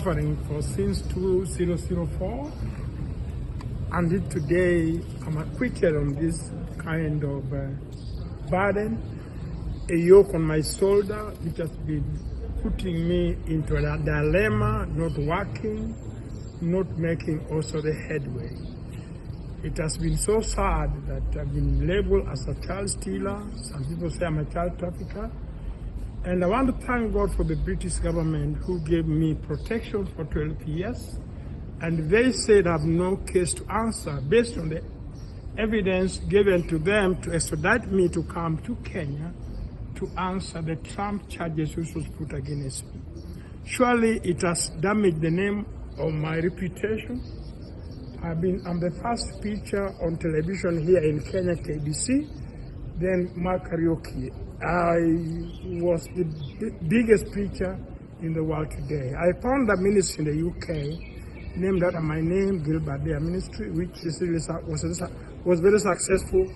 suffering since 2004. And today, I'm acquitted on this kind of burden, a yoke on my shoulder, which has been putting me into a dilemma, not working, not making also the headway. It has been so sad that I've been labeled as a child stealer. Some people say I'm a child trafficker. And I want to thank God for the British government who gave me protection for 12 years. And they said I have no case to answer based on the evidence given to them to extradite me to come to Kenya to answer the Trump charges which was put against me. Surely it has damaged the name of my reputation. I'm the first speaker on television here in Kenya, KBC, then Mark Karaoke. I was the biggest preacher in the world today. I found a ministry in the UK named after my name, Gilbert Deya Ministry, which was very successful.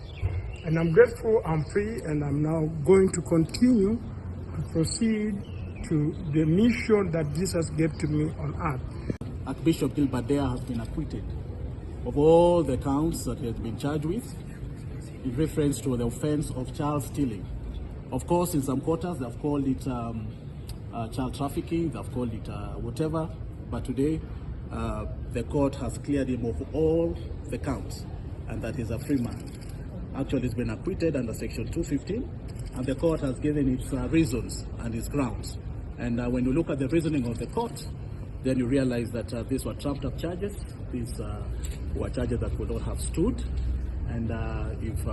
And I'm grateful, I'm free, and I'm now going to continue to proceed to the mission that Jesus gave to me on earth. Archbishop Gilbert Deya has been acquitted of all the counts that he has been charged with in reference to the offense of child stealing. Of course, in some quarters, they've called it child trafficking, they've called it whatever, but today the court has cleared him of all the counts and that he's a free man. Actually, he's been acquitted under Section 215, and the court has given its reasons and its grounds. And when you look at the reasoning of the court, then you realize that these were trumped up charges. These were charges that would not have stood. And if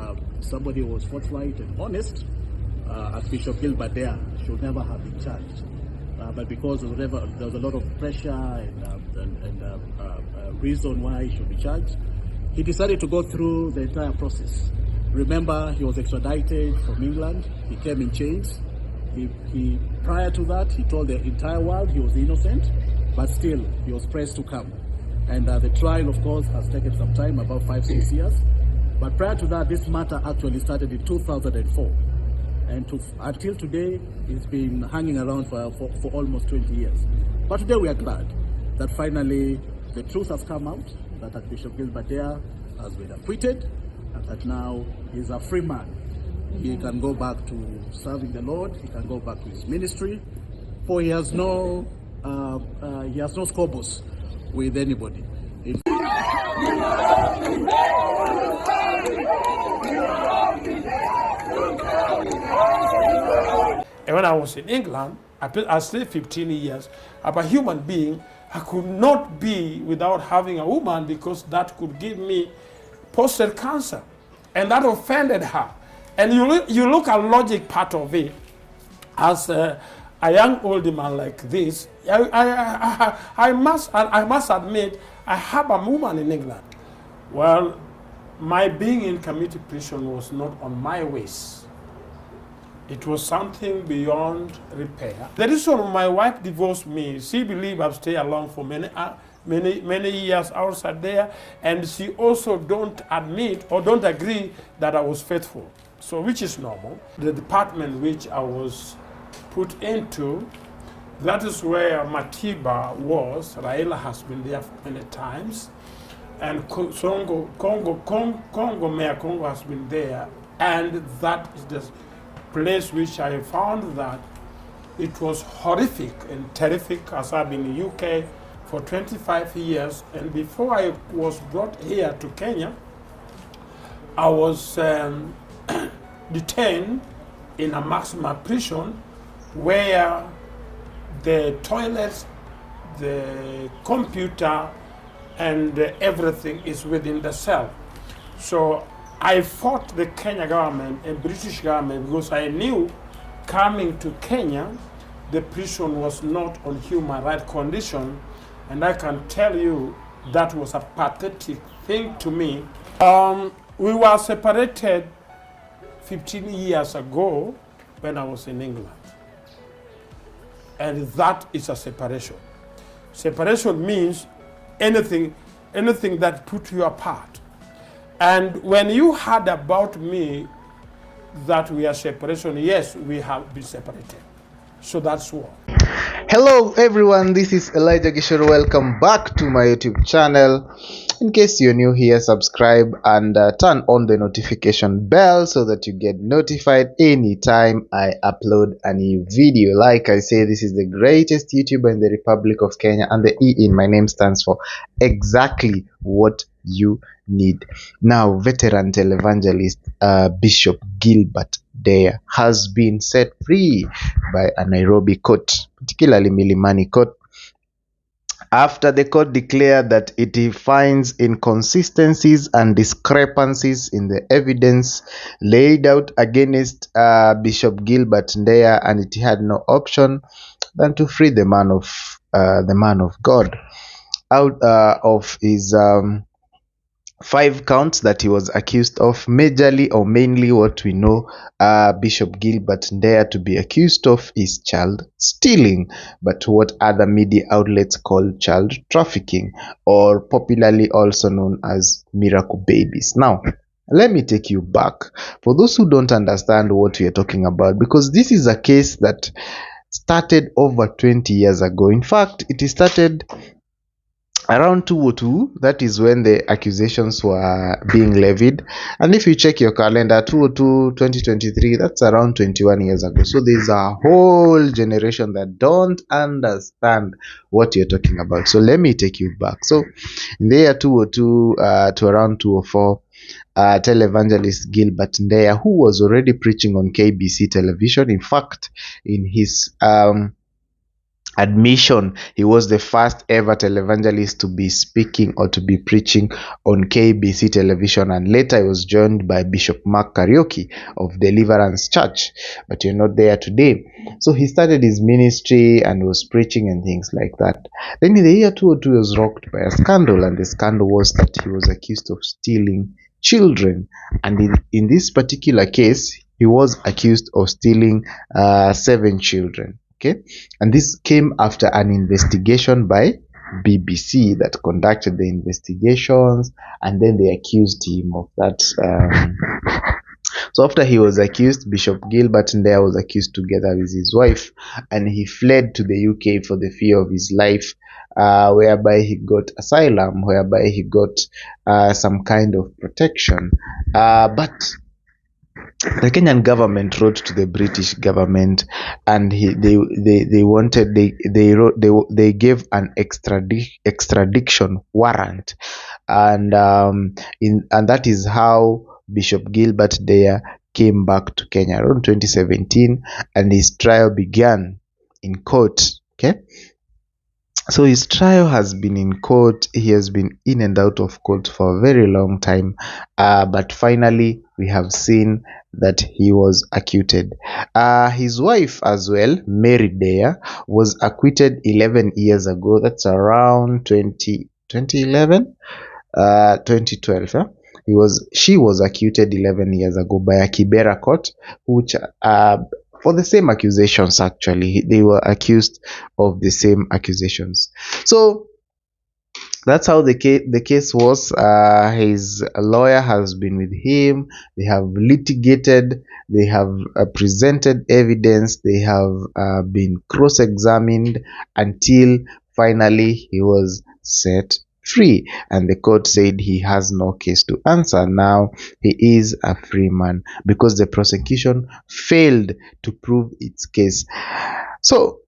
somebody was forthright and honest, Archbishop Gilbert Deya should never have been charged. But because there was a lot of pressure and reason why he should be charged, he decided to go through the entire process. Remember, he was extradited from England. He came in chains. Prior to that, he told the entire world he was innocent, but still, he was pressed to come. And the trial, of course, has taken some time, about 5-6 years. But prior to that, this matter actually started in 2004. And until today, it's been hanging around for almost 20 years. But today we are glad that finally the truth has come out, that Archbishop Gilbert Deya has been acquitted, and that now he's a free man. He can go back to serving the Lord, he can go back to his ministry, for he has no squabbles with anybody. And when I was in England, I stayed 15 years. As a human being, I could not be without having a woman because that could give me prostate cancer. And that offended her. And you look at logic part of it, as a young old man like this, I must admit, I have a woman in England. Well, my being in community prison was not on my ways. It was something beyond repair. The reason my wife divorced me, she believed I've stayed alone for many years outside there, and she also don't admit or don't agree that I was faithful. So, which is normal. The department which I was put into, that is where Matiba was. Raila has been there many times, and Congo Mayor Congo has been there, and that is the place which I found that it was horrific and terrific, as I've been in the UK for 25 years. And before I was brought here to Kenya, I was detained in a maximum prison where the toilets, the computer, and everything is within the cell. So I fought the Kenya government and British government because I knew coming to Kenya, the prison was not on human rights condition, and I can tell you that was a pathetic thing to me. We were separated 15 years ago when I was in England, and that is a separation. Separation means anything that puts you apart. And when you heard about me that we are separation, yes, we have been separated. So that's what. Hello everyone, this is Elijah Gishoro. Welcome back to my YouTube channel. In case you're new here, subscribe and turn on the notification bell so that you get notified anytime I upload a new video. Like I say, this is the greatest YouTuber in the Republic of Kenya, and the E in my name stands for exactly what you need. Now, veteran televangelist Bishop Gilbert Deya has been set free by a Nairobi court, particularly Milimani Court, after the court declared that it finds inconsistencies and discrepancies in the evidence laid out against Bishop Gilbert Deya, and it had no option than to free the man of God out of his 5 counts that he was accused of. Majorly or mainly, what we know Bishop Gilbert Deya to be accused of is child stealing, but what other media outlets call child trafficking, or popularly also known as miracle babies. Now, let me take you back for those who don't understand what we are talking about, because this is a case that started over 20 years ago. In fact, it started around 2002. That is when the accusations were being levied, and if you check your calendar, 2002 2023, that's around 21 years ago. So there's a whole generation that don't understand what you're talking about. So let me take you back. So in the year 2002 to around 2004, televangelist Gilbert Deya, who was already preaching on KBC television, in fact, in his admission, he was the first ever televangelist to be speaking or to be preaching on KBC television, and later he was joined by Bishop Mark Karaoke of Deliverance Church, but you're not there today. So he started his ministry and was preaching and things like that. Then in the year 2002, he was rocked by a scandal, and the scandal was that he was accused of stealing children, and in this particular case, he was accused of stealing 7 children. Okay, and this came after an investigation by BBC that conducted the investigations, and then they accused him of that. So after he was accused, Bishop Gilbert Deya was accused together with his wife, and he fled to the UK for the fear of his life, whereby he got asylum, whereby he got some kind of protection, but the Kenyan government wrote to the British government, and they gave an extradition warrant, and that is how Bishop Gilbert Deya came back to Kenya around 2017, and his trial began in court. Okay. So his trial has been in court. He has been in and out of court for a very long time, but finally we have seen that he was acquitted. His wife as well, Mary Deya, was acquitted 11 years ago. That's around 2011, 2012. She was acquitted 11 years ago by a Kibera court, which for the same accusations. Actually, they were accused of the same accusations. So that's how the case was. His lawyer has been with him. They have litigated. They have presented evidence. They have been cross-examined until finally he was set free, and the court said he has no case to answer. Now he is a free man because the prosecution failed to prove its case. So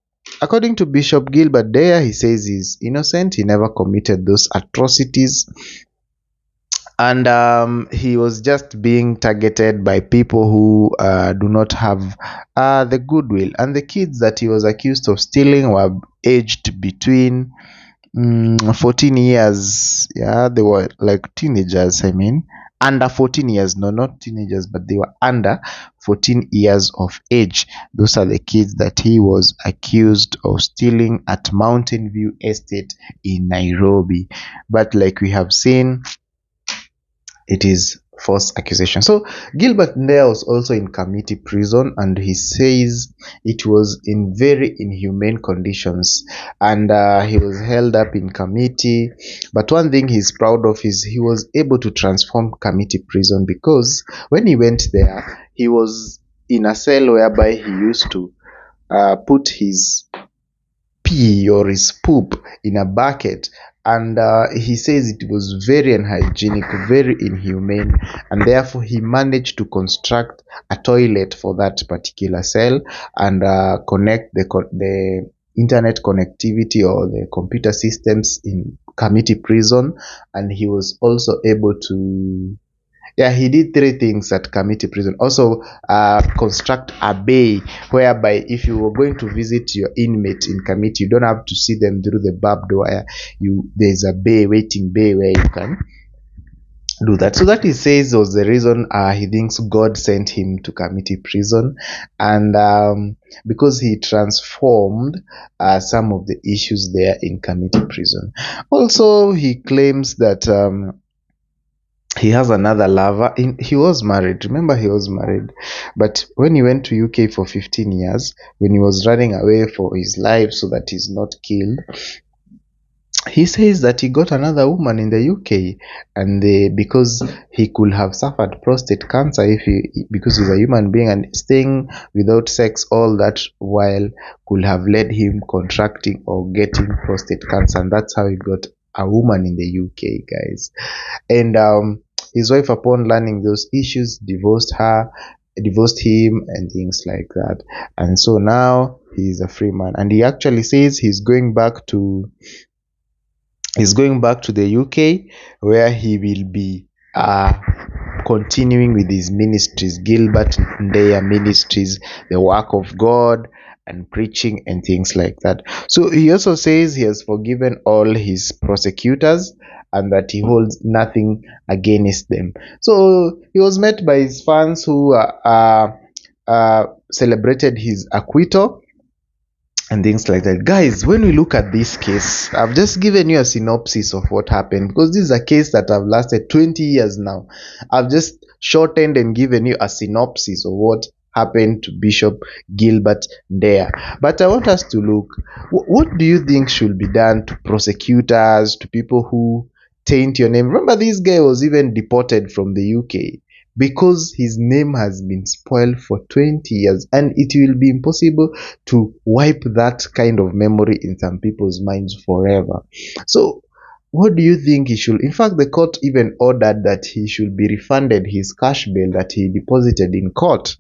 according to Bishop Gilbert Deya, he says he's innocent. He never committed those atrocities, and he was just being targeted by people who do not have the goodwill. And the kids that he was accused of stealing were aged between 14 years. Yeah, they were like teenagers. I mean, under 14 years. No, not teenagers, but they were under 14 years of age. Those are the kids that he was accused of stealing at Mountain View Estate in Nairobi. But like we have seen, it is false accusation. So Gilbert Deya was also in committee prison, and he says it was in very inhumane conditions, and he was held up in committee. But one thing he's proud of is he was able to transform committee prison, because when he went there, he was in a cell whereby he used to put his pee or his poop in a bucket, and he says it was very unhygienic, very inhumane, and therefore he managed to construct a toilet for that particular cell and connect the internet connectivity or the computer systems in Kamiti prison. And he was also able to, yeah, he did three things at Kamiti prison. Also, construct a bay whereby if you were going to visit your inmate in Kamiti, you don't have to see them through the barbed wire. There's a bay, waiting bay, where you can do that. So that, he says, was the reason he thinks God sent him to Kamiti prison, and because he transformed some of the issues there in Kamiti prison. Also, he claims that he has another lover. He was married. Remember, he was married. But when he went to UK for 15 years, when he was running away for his life so that he's not killed, he says that he got another woman in the UK, and because he could have suffered prostate cancer because he's a human being, and staying without sex all that while could have led him contracting or getting prostate cancer, and that's how he got a woman in the UK, guys. And his wife, upon learning those issues, divorced him, and things like that. And so now he's a free man, and he actually says he's going back to the UK, where he will be continuing with his ministries, Gilbert Deya Ministries, the work of God and preaching and things like that. So he also says he has forgiven all his prosecutors and that he holds nothing against them. So he was met by his fans who celebrated his acquittal and things like that. Guys, when we look at this case, I've just given you a synopsis of what happened, because this is a case that have lasted 20 years now. I've just shortened and given you a synopsis of what happened to Bishop Gilbert Deya. But I want us to look, what do you think should be done to prosecutors, to people who taint your name? Remember, this guy was even deported from the UK because his name has been spoiled for 20 years, and it will be impossible to wipe that kind of memory in some people's minds forever. So what do you think he should? In fact, the court even ordered that he should be refunded his cash bail that he deposited in court,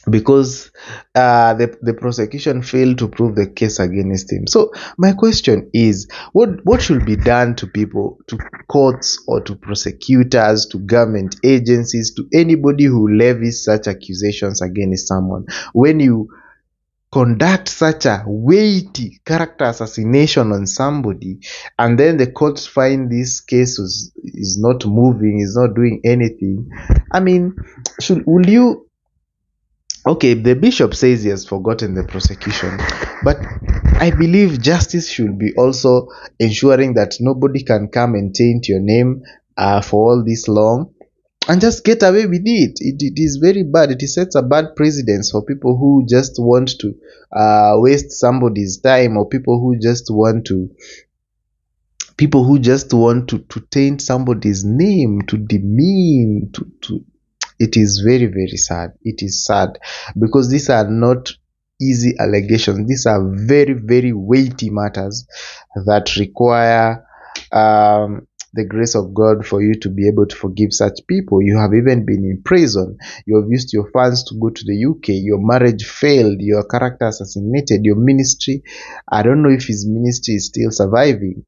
because the prosecution failed to prove the case against him. So my question is, what should be done to people, to courts or to prosecutors, to government agencies, to anybody who levies such accusations against someone, when you conduct such a weighty character assassination on somebody, and then the courts find this case is not moving, is not doing anything? I mean, will you? Okay, the bishop says he has forgotten the prosecution, but I believe justice should be also ensuring that nobody can come and taint your name for all this long and just get away with it. It is very bad. It sets a bad precedence for people who just want to waste somebody's time, or people who just want to taint somebody's name, to demean, to it is very, very sad. It is sad because these are not easy allegations. These are very, very weighty matters that require the grace of God for you to be able to forgive such people. You have even been in prison. You have used your funds to go to the UK. Your marriage failed. Your character assassinated. Your ministry, I don't know if his ministry is still surviving.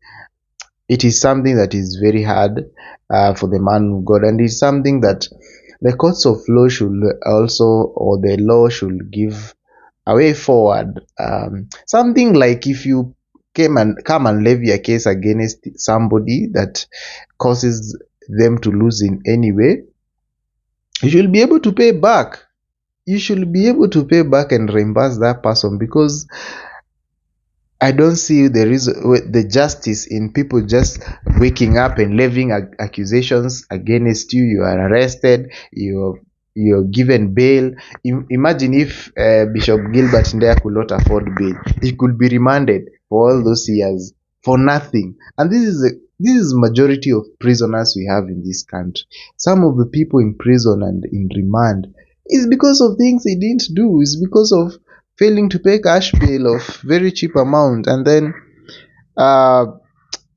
It is something that is very hard for the man of God, and it's something that the courts of law should also, or the law should give a way forward. Something like, if you come and levy a case against somebody that causes them to lose in any way, you should be able to pay back. You should be able to pay back and reimburse that person, because I don't see the justice in people just waking up and levying accusations against you. You are arrested. You're given bail. Imagine if Bishop Gilbert Deya could not afford bail. He could be remanded for all those years for nothing. And this is majority of prisoners we have in this country. Some of the people in prison and in remand is because of things they didn't do. It's because of failing to pay cash bill of very cheap amount, and then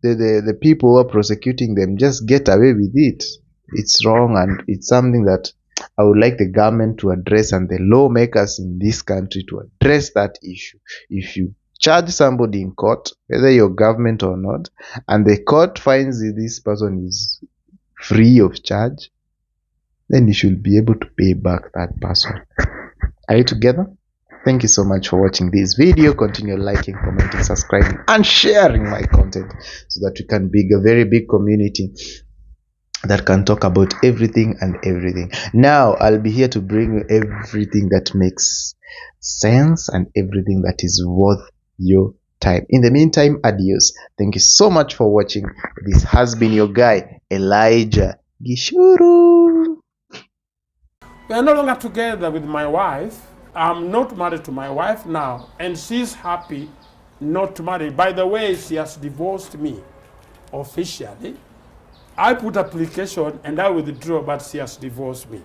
the people who are prosecuting them just get away with it. It's wrong, and it's something that I would like the government to address, and the lawmakers in this country to address that issue. If you charge somebody in court, whether you're government or not, and the court finds that this person is free of charge, then you should be able to pay back that person. Are you together? Thank you so much for watching this video. Continue liking, commenting, subscribing, and sharing my content so that we can build a very big community that can talk about everything and everything. Now, I'll be here to bring you everything that makes sense and everything that is worth your time. In the meantime, adios. Thank you so much for watching. This has been your guy, Elijah Gishuru. We are no longer together with my wife. I'm not married to my wife now, and she's happy not to marry. By the way, she has divorced me officially. I put application and I withdraw, but she has divorced me.